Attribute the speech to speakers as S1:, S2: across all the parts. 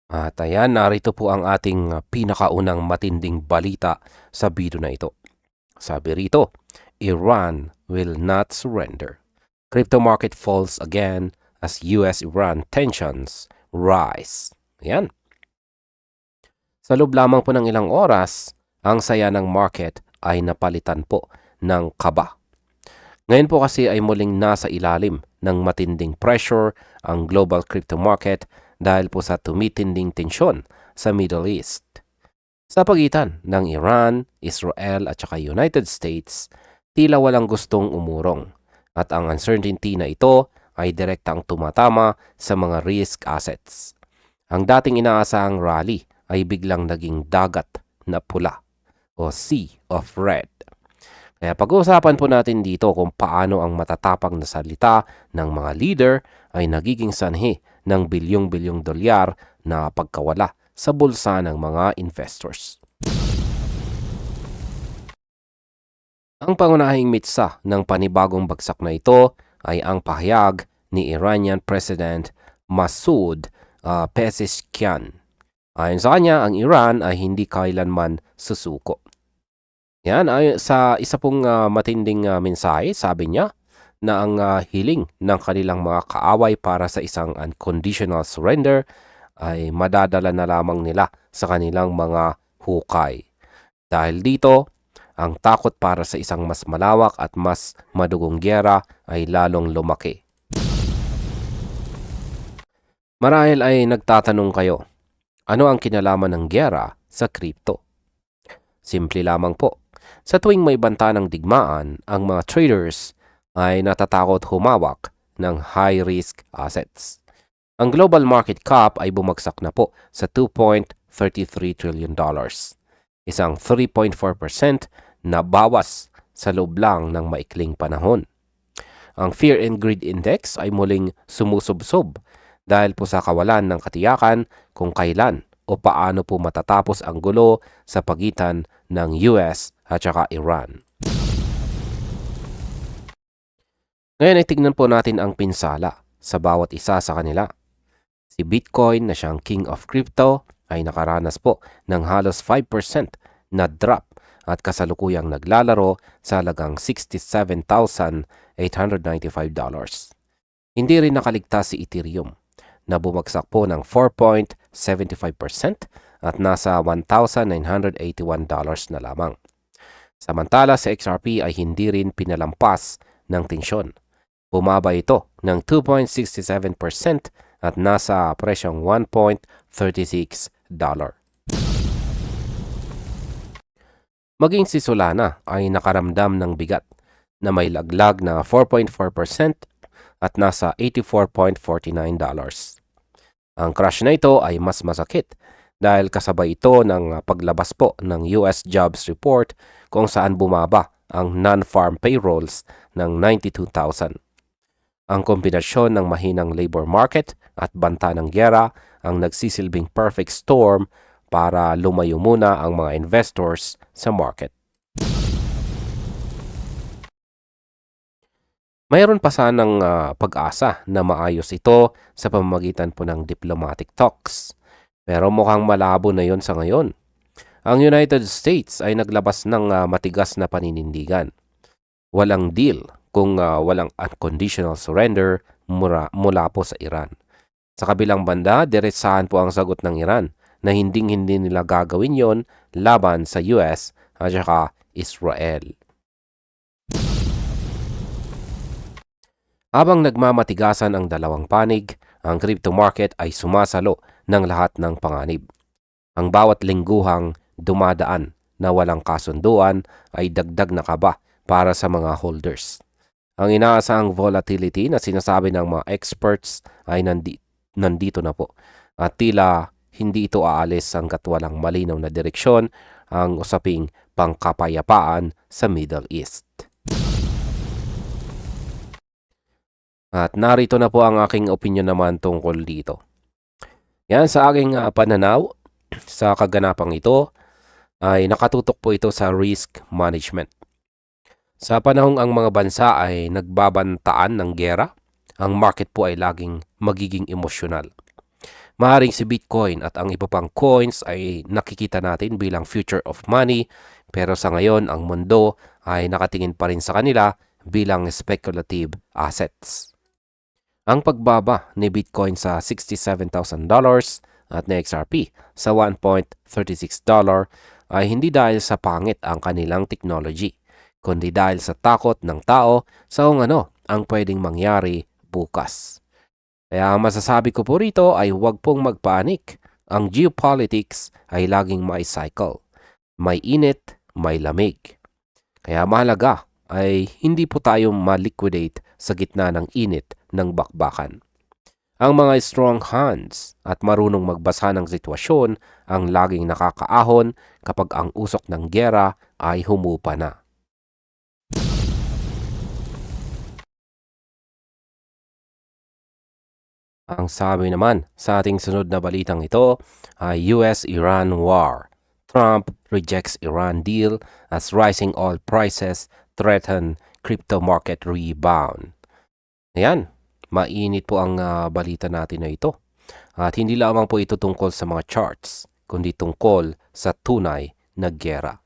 S1: At ayan, narito po ang ating pinakaunang matinding balita sa video na ito. Sabi rito, Iran will not surrender. Crypto market falls again as US-Iran tensions rise. Ayan. Sa loob lamang po ng ilang oras, ang saya ng market ay napalitan po ng kaba. Ngayon po kasi ay muling nasa ilalim ng matinding pressure ang global crypto market dahil po sa tumitinding tensyon sa Middle East. Sa pagitan ng Iran, Israel at saka United States, tila walang gustong umurong at ang uncertainty na ito ay direktang tumatama sa mga risk assets. Ang dating inaasahang rally ay biglang naging dagat na pula o sea of red. Kaya pag-uusapan po natin dito kung paano ang matatapang na salita ng mga leader ay nagiging sanhi ng bilyong-bilyong dolyar na pagkawala sa bulsa ng mga investors. Ang pangunahing mitsa ng panibagong bagsak na ito ay ang pahayag ni Iranian President Masoud Pezeshkian. Ayon sa kanya, ang Iran ay hindi kailanman susuko. Yan, ay sa isa pong matinding mensahe, sabi niya na ang hiling ng kanilang mga kaaway para sa isang unconditional surrender ay madadala na lamang nila sa kanilang mga hukay. Dahil dito, ang takot para sa isang mas malawak at mas madugong gyera ay lalong lumaki. Marahil ay nagtatanong kayo, ano ang kinalaman ng gyera sa crypto? Simple lamang po. Sa tuwing may banta ng digmaan, ang mga traders ay natatakot humawak ng high-risk assets. Ang global market cap ay bumagsak na po sa $2.33 trillion. Isang 3.4% na bawas sa loob lang ng maikling panahon. Ang Fear and Greed Index ay muling sumusubsob dahil po sa kawalan ng katiyakan kung kailan o paano po matatapos ang gulo sa pagitan ng US at saka Iran. Ngayon ay tignan po natin ang pinsala sa bawat isa sa kanila. Si Bitcoin na siyang king of crypto ay nakaranas po ng halos 5% na drop at kasalukuyang naglalaro sa halagang $67,895. Hindi rin nakaligtas si Ethereum na bumagsak po ng 4.75% at nasa $1,981 na lamang. Samantala sa XRP ay hindi rin pinalampas ng tensyon. Bumaba ito ng 2.67% at nasa presyong $1.36. Maging si Solana ay nakaramdam ng bigat na may laglag na 4.4% at nasa $84.49. Ang crash na ito ay mas masakit dahil kasabay ito ng paglabas po ng US Jobs Report kung saan bumaba ang non-farm payrolls ng 92,000. Ang kombinasyon ng mahinang labor market at banta ng gyera ang nagsisilbing perfect storm para lumayo muna ang mga investors sa market. Mayroon pa sanang pag-asa na maayos ito sa pamamagitan po ng diplomatic talks. Pero mukhang malabo na yon sa ngayon. Ang United States ay naglabas ng matigas na paninindigan. Walang deal kung walang unconditional surrender mula po sa Iran. Sa kabilang banda, diretsahan po ang sagot ng Iran na hindi nila gagawin yon laban sa US at saka Israel. Habang nagmamatigasan ang dalawang panig, ang crypto market ay sumasalo ng lahat ng panganib. Ang bawat lingguhang dumadaan na walang kasunduan ay dagdag na kaba para sa mga holders. Ang inaasahang volatility na sinasabi ng mga experts ay nandito na po at tila hindi ito aalis hanggat walang malinaw na direksyon ang usaping pangkapayapaan sa Middle East. At narito na po ang aking opinion naman tungkol dito. Yan sa aking pananaw sa kaganapang ito ay nakatutok po ito sa risk management. Sa panahong ang mga bansa ay nagbabantaan ng giyera, ang market po ay laging magiging emosyonal. Maaaring si Bitcoin at ang iba pang coins ay nakikita natin bilang future of money, pero sa ngayon ang mundo ay nakatingin pa rin sa kanila bilang speculative assets. Ang pagbaba ni Bitcoin sa $67,000 at ni XRP sa $1.36 ay hindi dahil sa pangit ang kanilang technology, kundi dahil sa takot ng tao sa kung ano ang pwedeng mangyari bukas. Kaya ang masasabi ko po rito ay huwag pong magpanik. Ang geopolitics ay laging may cycle. May init, may lamig. Kaya mahalaga ay hindi po tayo ma-liquidate sa gitna ng init ng bakbakan. Ang mga strong hands at marunong magbasa ng sitwasyon ang laging nakakaahon kapag ang usok ng giyera ay humupa na. Ang sabi naman sa ating sunod na balitang ito ay US-Iran War. Trump rejects Iran deal as rising oil prices threaten crypto market rebound. Ayan, mainit po ang balita natin na ito. At hindi lamang po ito tungkol sa mga charts, kundi tungkol sa tunay na giyera.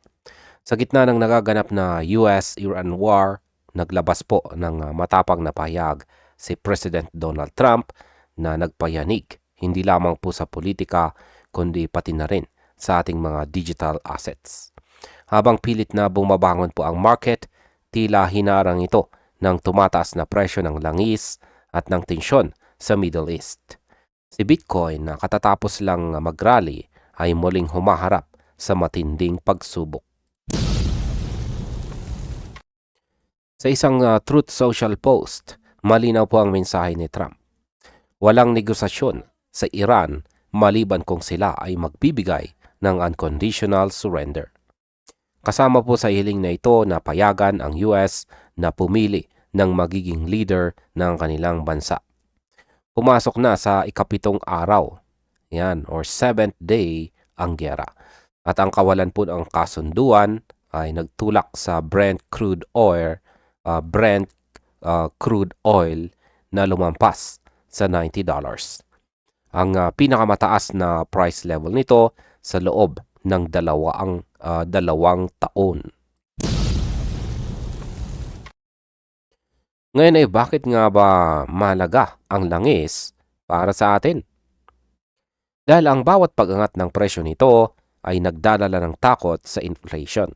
S1: Sa gitna ng nagaganap na US-Iran War, naglabas po ng matapang na pahayag si President Donald Trump na nagpayanig hindi lamang po sa politika kundi pati na rin sa ating mga digital assets. Habang pilit na bumabangon po ang market, tila hinarang ito ng tumataas na presyo ng langis at ng tensyon sa Middle East. Si Bitcoin na katatapos lang mag-rally ay muling humaharap sa matinding pagsubok. Sa isang Truth Social post, malinaw po ang mensahe ni Trump. Walang negosasyon sa Iran maliban kung sila ay magbibigay ng unconditional surrender. Kasama po sa hiling na ito na payagan ang US na pumili ng magiging leader ng kanilang bansa. Pumasok na sa ikapitong araw, yan, or 7th day ang giyera. At ang kawalan po ng kasunduan ay nagtulak sa Brent crude oil na lumampas sa $90. Ang pinakamataas na price level nito sa loob ng dalawang taon. Ngayon ay bakit nga ba mahalaga ang langis para sa atin? Dahil ang bawat pag-angat ng presyo nito ay nagdadala ng takot sa inflation.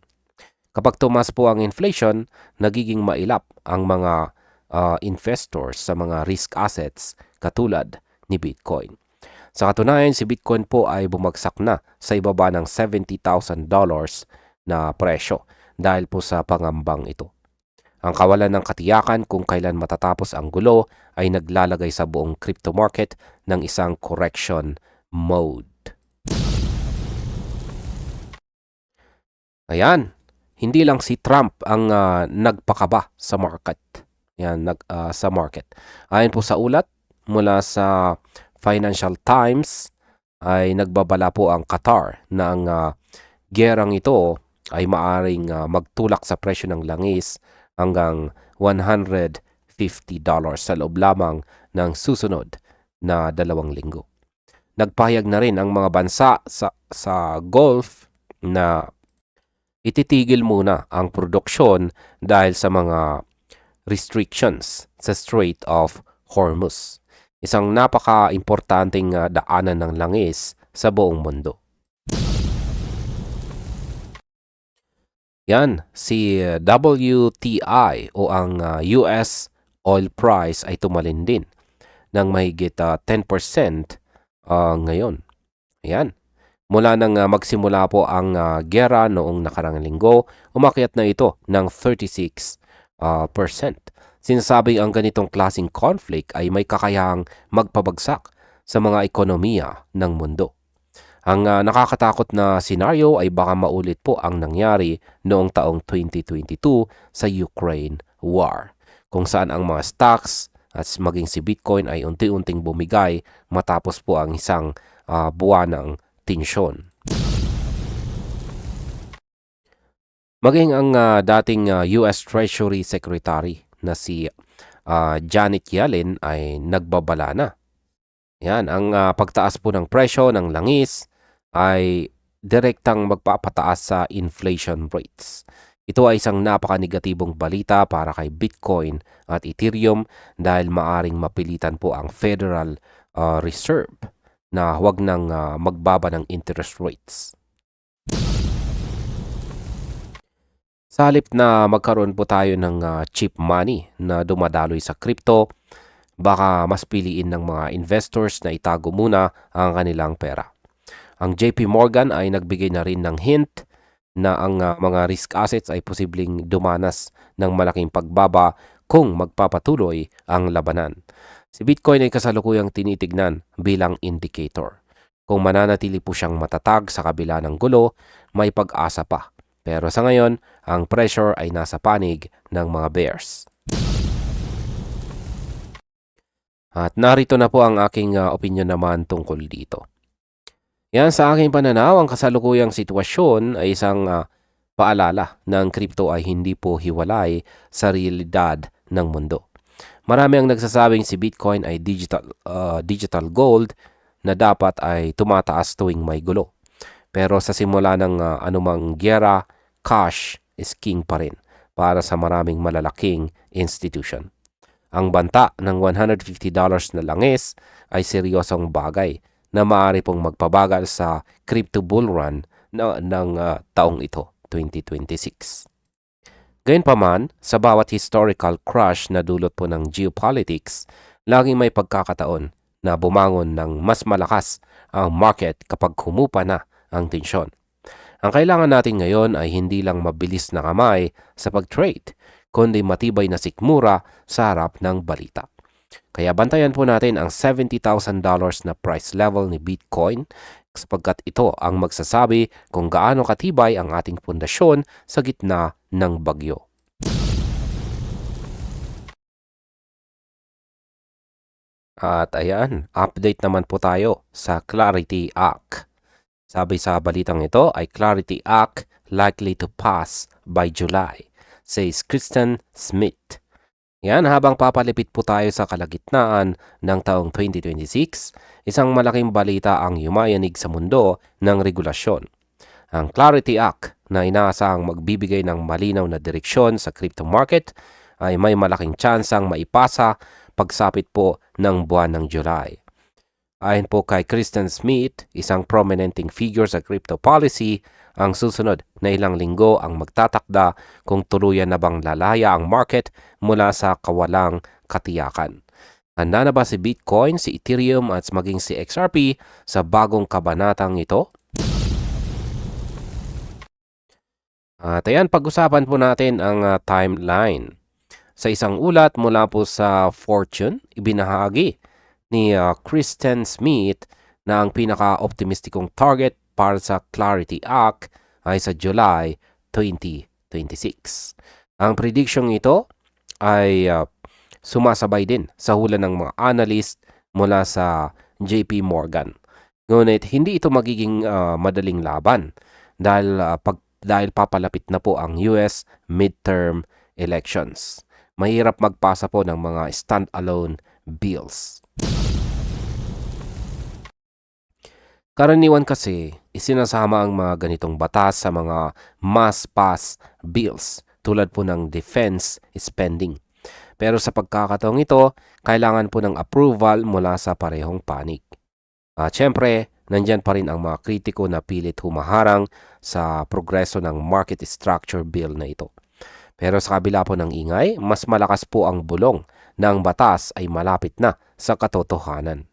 S1: Kapag tumas po ang inflation, nagiging mailap ang mga investors sa mga risk assets katulad ni Bitcoin. Sa katunayan, si Bitcoin po ay bumagsak na sa ibaba ng $70,000 na presyo dahil po sa pangambang ito. Ang kawalan ng katiyakan kung kailan matatapos ang gulo ay naglalagay sa buong crypto market ng isang correction mode. Ayan, hindi lang si Trump ang nagpakaba sa market. Sa market. Ayon po sa ulat mula sa Financial Times ay nagbabala po ang Qatar na ang gyerang ito ay maaring magtulak sa presyo ng langis hanggang $150 sa loob lamang ng susunod na 2 linggo. Nagpahayag na rin ang mga bansa sa Gulf na ititigil muna ang produksyon dahil sa mga restrictions sa Strait of Hormuz. Isang napaka-importanting daanan ng langis sa buong mundo. Yan, si WTI o ang US oil price ay tumalin din ng mahigit 10% ngayon. Ayan. Mula nang magsimula po ang giyera noong nakarang linggo, umakyat na ito ng 36%. Sinasabing ang ganitong klaseng conflict ay may kakayahang magpabagsak sa mga ekonomiya ng mundo. Ang nakakatakot na senaryo ay baka maulit po ang nangyari noong taong 2022 sa Ukraine War, kung saan ang mga stocks at maging si Bitcoin ay unti-unting bumigay matapos po ang isang buwan ng tensyon. Maging ang dating US Treasury Secretary na si Janet Yellen ay nagbabala na Yan, ang pagtaas po ng presyo ng langis ay direktang magpapataas sa inflation rates. Ito ay isang napaka-negatibong balita para kay Bitcoin at Ethereum dahil maaring mapilitan po ang Federal Reserve na huwag nang magbaba ng interest rates. Sa halip na magkaroon po tayo ng cheap money na dumadaloy sa crypto, baka mas piliin ng mga investors na itago muna ang kanilang pera. Ang JP Morgan ay nagbigay na rin ng hint na ang mga risk assets ay posibleng dumanas ng malaking pagbaba kung magpapatuloy ang labanan. Si Bitcoin ay kasalukuyang tinitignan bilang indicator. Kung mananatili po siyang matatag sa kabila ng gulo, may pag-asa pa. Pero sa ngayon, ang pressure ay nasa panig ng mga bears. At narito na po ang aking opinion naman tungkol dito. Yan, sa aking pananaw, ang kasalukuyang sitwasyon ay isang paalala na ang crypto ay hindi po hiwalay sa realidad ng mundo. Marami ang nagsasabing si Bitcoin ay digital gold na dapat ay tumataas tuwing may gulo. Pero sa simula ng anumang gyera, cash is king pa rin para sa maraming malalaking institution. Ang banta ng $150 na langis ay seryosong bagay na maaari pong magpabagal sa crypto bull run ng taong ito, 2026. Gayunpaman, sa bawat historical crash na dulot po ng geopolitics, laging may pagkakataon na bumangon ng mas malakas ang market kapag humupa na ang tensyon. Ang kailangan natin ngayon ay hindi lang mabilis na kamay sa pag-trade, kundi matibay na sikmura sa harap ng balita. Kaya bantayan po natin ang $70,000 na price level ni Bitcoin sapagkat ito ang magsasabi kung gaano katibay ang ating pundasyon sa gitna ng bagyo. At ayan, update naman po tayo sa Clarity Act. Sabi sa balitang ito ay Clarity Act likely to pass by July, says Kristen Smith. Yan, habang papalipit po tayo sa kalagitnaan ng taong 2026, isang malaking balita ang yumayanig sa mundo ng regulasyon. Ang Clarity Act na inaasahang magbibigay ng malinaw na direksyon sa crypto market ay may malaking tsansang maipasa pagsapit po ng buwan ng July. Ayon po kay Kristen Smith, isang prominenting figure sa crypto policy, ang susunod na ilang linggo ang magtatakda kung tuluyan na bang lalaya ang market mula sa kawalang katiyakan. Handa na ba si Bitcoin, si Ethereum at maging si XRP sa bagong kabanatang ito? At ayan, pag-usapan po natin ang timeline. Sa isang ulat mula po sa Fortune, ibinahagi ni Kristen Smith na ang pinaka-optimistikong target para sa Clarity Act ay sa July 2026. Ang prediction ito ay sumasabay din sa hula ng mga analyst mula sa JP Morgan. Ngunit hindi ito magiging madaling laban dahil papalapit na po ang US midterm elections. Mahirap magpasa po ng mga stand-alone bills. Karaniwan kasi, isinasama ang mga ganitong batas sa mga mass-pass bills tulad po ng defense spending. Pero sa pagkakataong ito, kailangan po ng approval mula sa parehong panig. At syempre, nandyan pa rin ang mga kritiko na pilit humaharang sa progreso ng market structure bill na ito. Pero sa kabila po ng ingay, mas malakas po ang bulong na ang batas ay malapit na sa katotohanan.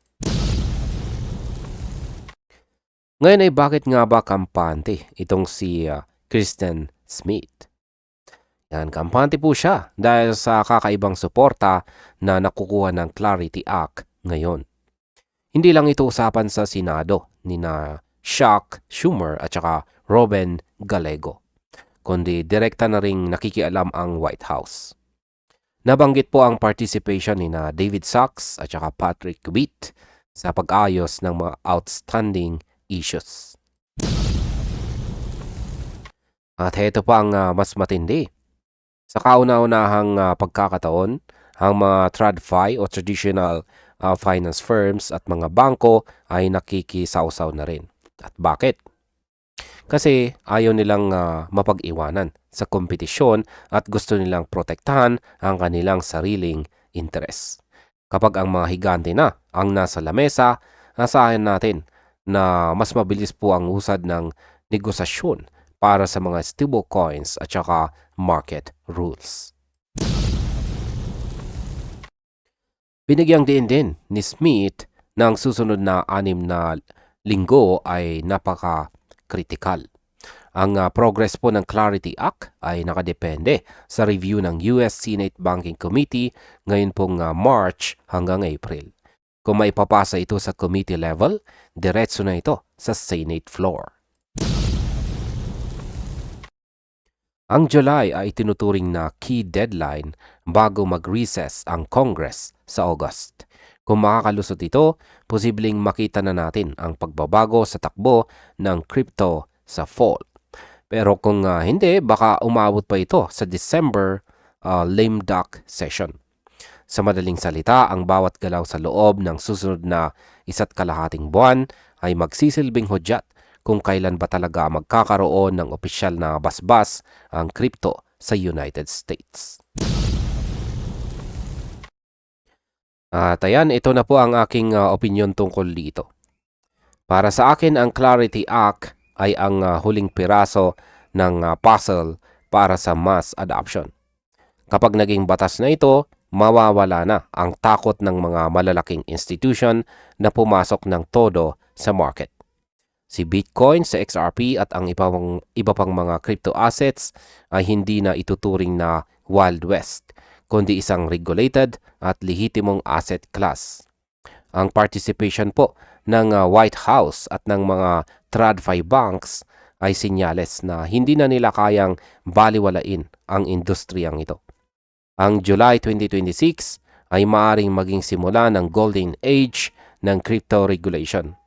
S1: Ngayon ay bakit nga ba kampante itong si Kristen Smith? Yan, kampante po siya dahil sa kakaibang suporta na nakukuha ng Clarity Act ngayon. Hindi lang ito usapan sa Senado ni na Chuck Schumer at saka Robin Gallego, kundi direkta na ring nakikialam ang White House. Nabanggit po ang participation ni na David Sachs at saka Patrick Witt sa pag-ayos ng mga outstanding issues. At heto pa ang mas matindi. Sa kauna-unahang pagkakataon, ang mga TradFi o Traditional finance firms at mga bangko ay nakikisawsaw na rin. At bakit? Kasi ayaw nilang mapag-iwanan sa kompetisyon at gusto nilang protektahan ang kanilang sariling interes. Kapag ang mga higante na ang nasa lamesa, asahan natin na mas mabilis po ang usad ng negosasyon para sa mga stablecoins at saka market rules. Binigyang diin din ni Smith na ang susunod na 6 na linggo ay napaka-critical. Ang progress po ng Clarity Act ay nakadepende sa review ng US Senate Banking Committee ngayon pong March hanggang April. Kung maipapasa ito sa committee level, diretso na ito sa Senate floor. Ang July ay tinuturing na key deadline bago mag-recess ang Congress sa August. Kung makakalusot ito, posibleng makita na natin ang pagbabago sa takbo ng crypto sa fall. Pero kung hindi, baka umabot pa ito sa December lame duck session. Sa madaling salita, ang bawat galaw sa loob ng susunod na 1.5 buwan ay magsisilbing hudyat kung kailan ba talaga magkakaroon ng opisyal na basbas ang crypto sa United States. At ayan, ito na po ang aking opinion tungkol dito. Para sa akin, ang Clarity Act ay ang huling piraso ng puzzle para sa mass adoption. Kapag naging batas na ito, mawawala na ang takot ng mga malalaking institution na pumasok ng todo sa market. Si Bitcoin sa XRP at ang iba pang mga crypto assets ay hindi na ituturing na Wild West, kundi isang regulated at lehitimong asset class. Ang participation po ng White House at ng mga TradFi banks ay sinyales na hindi na nila kayang baliwalain ang industriyang ito. Ang July 2026 ay maaaring maging simula ng golden age ng crypto regulation.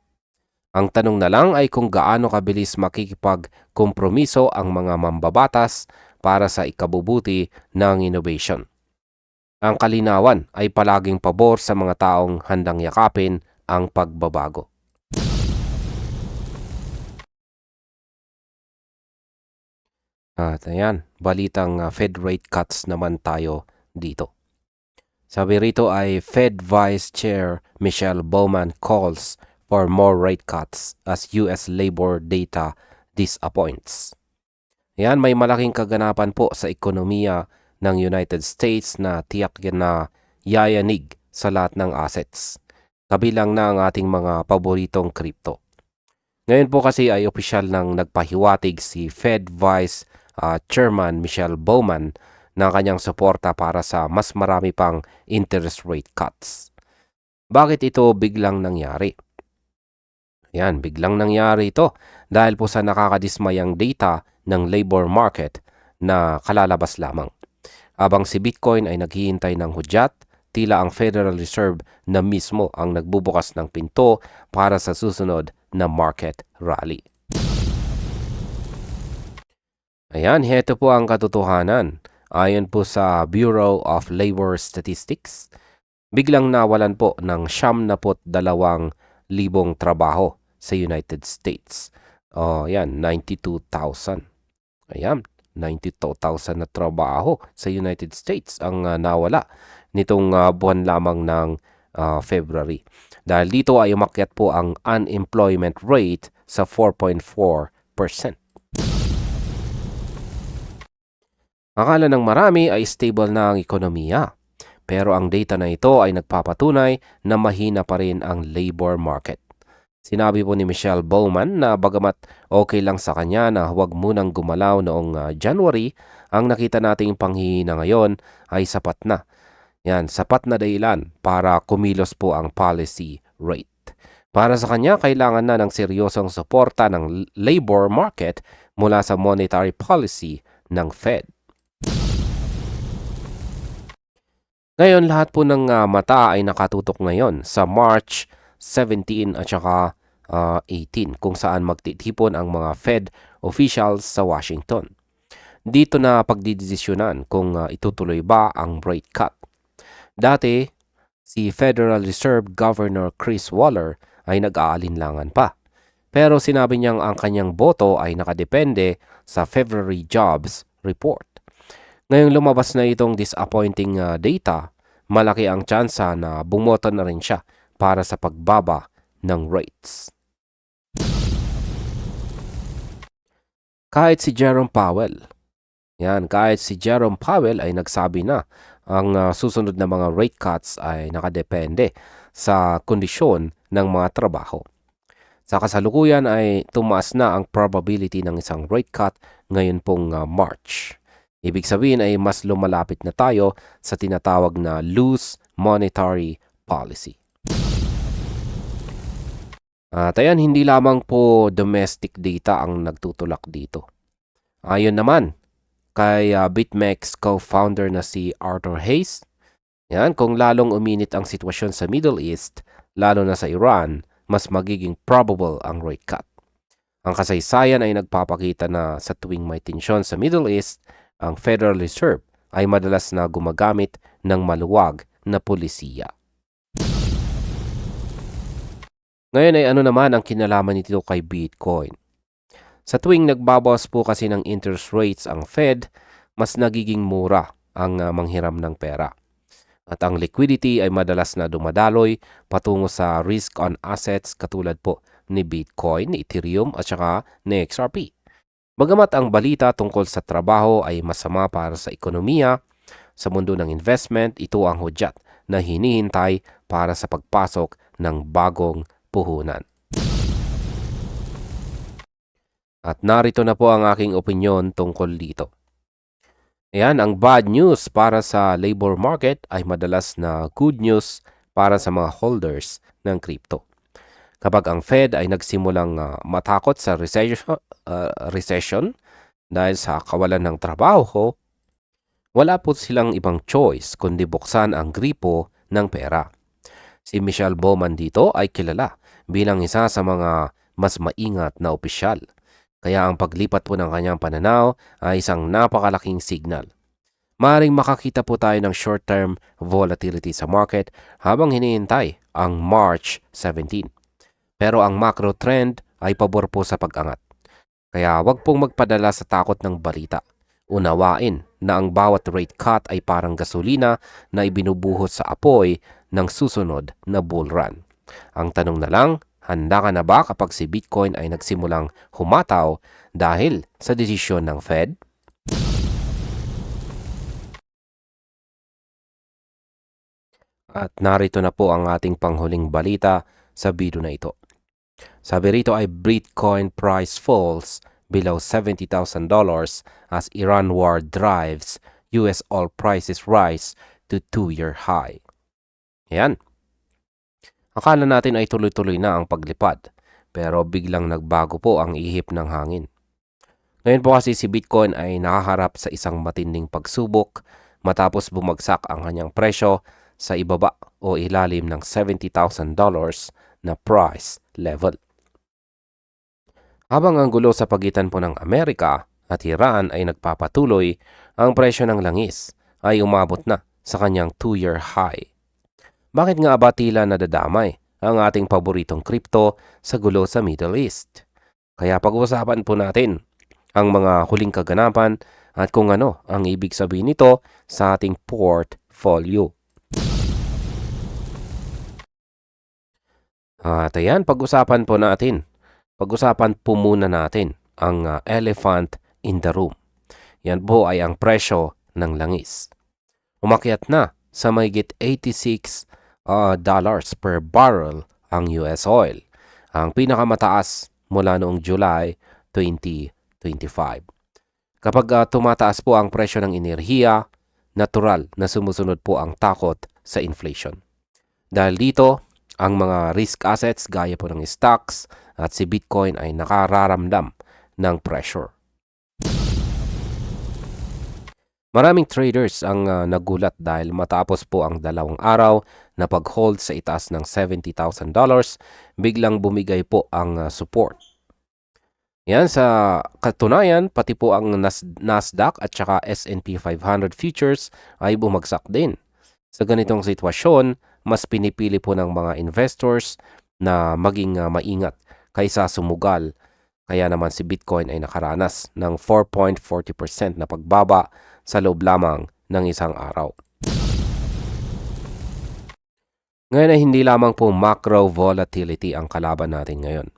S1: Ang tanong na lang ay kung gaano kabilis makikipagkompromiso ang mga mambabatas para sa ikabubuti ng innovation. Ang kalinawan ay palaging pabor sa mga taong handang yakapin ang pagbabago. At ayan, balitang Fed rate cuts naman tayo dito. Sabi rito ay Fed Vice Chair Michelle Bowman calls for more rate cuts as US labor data disappoints. Yan, may malaking kaganapan po sa ekonomiya ng United States na tiyak na yayanig sa lahat ng assets. Kabilang na ang ating mga paboritong crypto. Ngayon po kasi ay opisyal ng nagpahiwatig si Fed Vice Chairman Michelle Bowman na kanyang suporta para sa mas marami pang interest rate cuts. Bakit ito biglang nangyari? Yan, biglang nangyari ito dahil po sa nakakadismayang data ng labor market na kalalabas lamang. Habang si Bitcoin ay naghihintay ng hudyat, tila ang Federal Reserve na mismo ang nagbubukas ng pinto para sa susunod na market rally. Ayan, heto po ang katotohanan. Ayon po sa Bureau of Labor Statistics, biglang nawalan po ng 72,000 trabaho sa United States. Yan, 92,000. Ayan, 92,000 na trabaho sa United States ang nawala nitong buwan lamang ng February. Dahil dito ay umakyat po ang unemployment rate sa 4.4%. Akala ng marami ay stable na ang ekonomiya. Pero ang data na ito ay nagpapatunay na mahina pa rin ang labor market. Sinabi po ni Michelle Bowman na bagamat okay lang sa kanya na huwag munang gumalaw noong January, ang nakita nating panghihina ngayon ay sapat na. Yan, sapat na dahilan para kumilos po ang policy rate. Para sa kanya, kailangan na ng seryosong suporta ng labor market mula sa monetary policy ng Fed. Ngayon, lahat po ng mata ay nakatutok ngayon sa March 17 at saka 18 kung saan magtitipon ang mga Fed officials sa Washington. Dito na pagdidesisyonan kung itutuloy ba ang rate cut. Dati, Si Federal Reserve Governor Chris Waller ay nag-aalinlangan pa. Pero sinabi niyang ang kanyang boto ay nakadepende sa February jobs report. Ngayong lumabas na itong disappointing data, malaki ang tsansa na bumoto na rin siya para sa pagbaba ng rates. Kahit si Jerome Powell ay nagsabi na ang susunod na mga rate cuts ay nakadepende sa kondisyon ng mga trabaho. Sa kasalukuyan ay tumaas na ang probability ng isang rate cut ngayon pong March. Ibig sabihin ay mas lumalapit na tayo sa tinatawag na loose monetary policy. At ayan, hindi lamang po domestic data ang nagtutulak dito. Ayon naman kay BitMEX co-founder na si Arthur Hayes, kung lalong uminit ang sitwasyon sa Middle East, lalo na sa Iran, mas magiging probable ang rate cut. Ang kasaysayan ay nagpapakita na sa tuwing may tensyon sa Middle East, ang Federal Reserve ay madalas na gumagamit ng maluwag na pulisiya. Ngayon ay ano naman ang kinalaman nito kay Bitcoin? Sa tuwing nagbabawas po kasi ng interest rates ang Fed, mas nagiging mura ang manghiram ng pera. At ang liquidity ay madalas na dumadaloy patungo sa risk on assets katulad po ni Bitcoin, ni Ethereum at saka ni XRP. Bagamat ang balita tungkol sa trabaho ay masama para sa ekonomiya, sa mundo ng investment, ito ang hudyat na hinihintay para sa pagpasok ng bagong puhunan. At narito na po ang aking opinyon tungkol dito. Ayan, ang bad news para sa labor market ay madalas na good news para sa mga holders ng crypto. Kapag ang Fed ay nagsimulang matakot sa recession dahil sa kawalan ng trabaho, wala po silang ibang choice kundi buksan ang gripo ng pera. Si Michelle Bowman dito ay kilala bilang isa sa mga mas maingat na opisyal. Kaya ang paglipat po ng kanyang pananaw ay isang napakalaking signal. Maaaring makakita po tayo ng short-term volatility sa market habang hinihintay ang March 17. Pero ang macro trend ay pabor po sa pag-angat. Kaya wag pong magpadala sa takot ng balita. Unawain na ang bawat rate cut ay parang gasolina na ibinubuhos sa apoy ng susunod na bull run. Ang tanong na lang, handa ka na ba kapag si Bitcoin ay nagsimulang humataw dahil sa desisyon ng Fed? At narito na po ang ating panghuling balita sa video na ito. Sabi rito ay Bitcoin price falls below $70,000 as Iran war drives US oil prices rise to 2-year high. Ayan. Akala natin ay tuloy-tuloy na ang paglipad, pero biglang nagbago po ang ihip ng hangin. Ngayon po kasi si Bitcoin ay nakaharap sa isang matinding pagsubok matapos bumagsak ang kanyang presyo sa ibaba o ilalim ng $70,000 na price level. Habang ang gulo sa pagitan po ng Amerika at Iran ay nagpapatuloy, ang presyo ng langis ay umabot na sa kanyang 2-year high. Bakit nga ba tila nadadamay ang ating paboritong crypto sa gulo sa Middle East? Kaya pag-uusapan po natin ang mga huling kaganapan at kung ano ang ibig sabihin nito sa ating portfolio. At ayan, pag-usapan po muna natin ang elephant in the room. Yan po ay ang presyo ng langis. Umakyat na sa mahigit $86 per barrel ang US oil. Ang pinakamataas mula noong July 2025. Kapag tumataas po ang presyo ng enerhiya, natural na sumusunod po ang takot sa inflation. Dahil dito, ang mga risk assets gaya po ng stocks at si Bitcoin ay nakararamdam ng pressure. Maraming traders ang nagulat dahil matapos po ang 2 araw na pag-hold sa itaas ng $70,000, biglang bumigay po ang support. Yan, sa katunayan, pati po ang Nasdaq at saka S&P 500 futures ay bumagsak din. Sa ganitong sitwasyon, mas pinipili po ng mga investors na maging maingat kaysa sumugal. Kaya naman si Bitcoin ay nakaranas ng 4.40% na pagbaba sa loob lamang ng isang araw. Ngayon ay hindi lamang po macro volatility ang kalaban natin ngayon.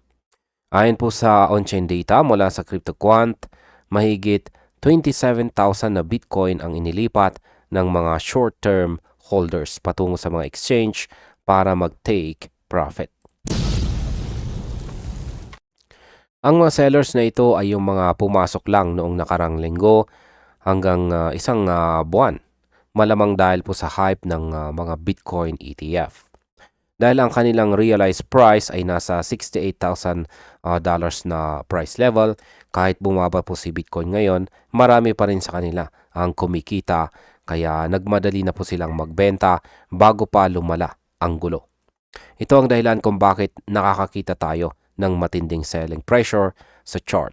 S1: Ayon po sa on-chain data mula sa CryptoQuant, mahigit 27,000 na Bitcoin ang inilipat ng mga short-term holders patungo sa mga exchange para mag-take profit. Ang mga sellers na ito ay yung mga pumasok lang noong nakarang linggo hanggang isang buwan. Malamang dahil po sa hype ng mga Bitcoin ETF. Dahil ang kanilang realized price ay nasa $68,000 na price level, kahit bumaba po si Bitcoin ngayon, marami pa rin sa kanila ang kumikita, kaya nagmadali na po silang magbenta bago pa lumala ang gulo. Ito ang dahilan kung bakit nakakakita tayo ng matinding selling pressure sa chart.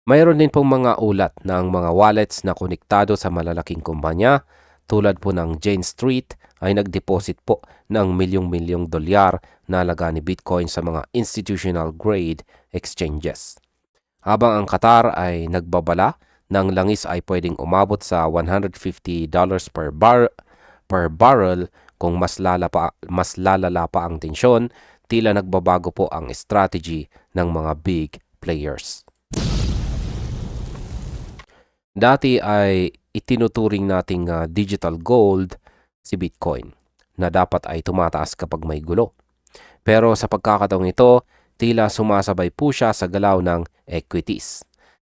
S1: Mayroon din pong mga ulat ng mga wallets na konektado sa malalaking kumpanya tulad po ng Jane Street ay nag-deposit po ng milyong-milyong dolyar na halaga ni Bitcoin sa mga institutional grade exchanges. Habang ang Qatar ay nagbabala ng langis ay pwedeng umabot sa $150 per barrel kung mas lalala pa ang tensyon, tila nagbabago po ang strategy ng mga big players. Dati ay itinuturing nating digital gold si Bitcoin na dapat ay tumataas kapag may gulo. Pero sa pagkakataong ito, tila sumasabay po siya sa galaw ng equities.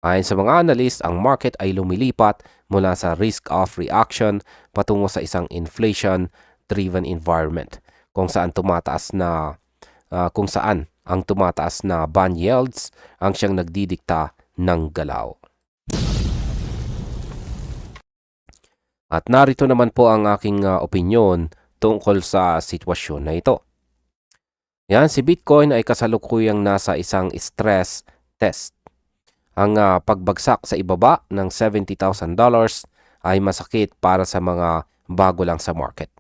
S1: Ayon sa mga analyst, ang market ay lumilipat mula sa risk-off reaction patungo sa isang inflation-driven environment kung saan ang tumataas na bond yields ang siyang nagdidikta ng galaw. At narito naman po ang aking opinyon tungkol sa sitwasyon na ito. Yan, si Bitcoin ay kasalukuyang nasa isang stress test. Ang pagbagsak sa ibaba ng $70,000 ay masakit para sa mga bago lang sa market.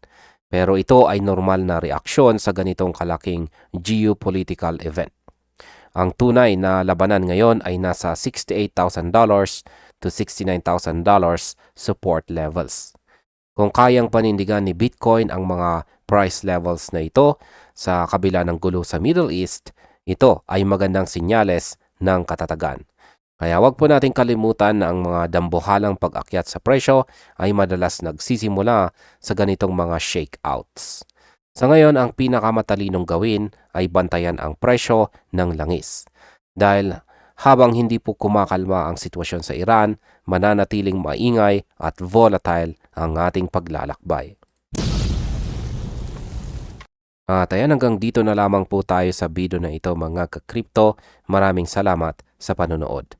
S1: Pero ito ay normal na reaksyon sa ganitong kalaking geopolitical event. Ang tunay na labanan ngayon ay nasa $68,000 to $69,000 support levels. Kung kayang panindigan ni Bitcoin ang mga price levels na ito sa kabila ng gulo sa Middle East, ito ay magandang sinyales ng katatagan. Kaya wag po natin kalimutan na ang mga dambuhalang pag-akyat sa presyo ay madalas nagsisimula sa ganitong mga shakeouts. Sa ngayon, ang pinakamatalinong gawin ay bantayan ang presyo ng langis. Dahil habang hindi po kumakalma ang sitwasyon sa Iran, mananatiling maingay at volatile ang ating paglalakbay. At ayan, hanggang dito na lamang po tayo sa video na ito mga ka-crypto. Maraming salamat sa panonood.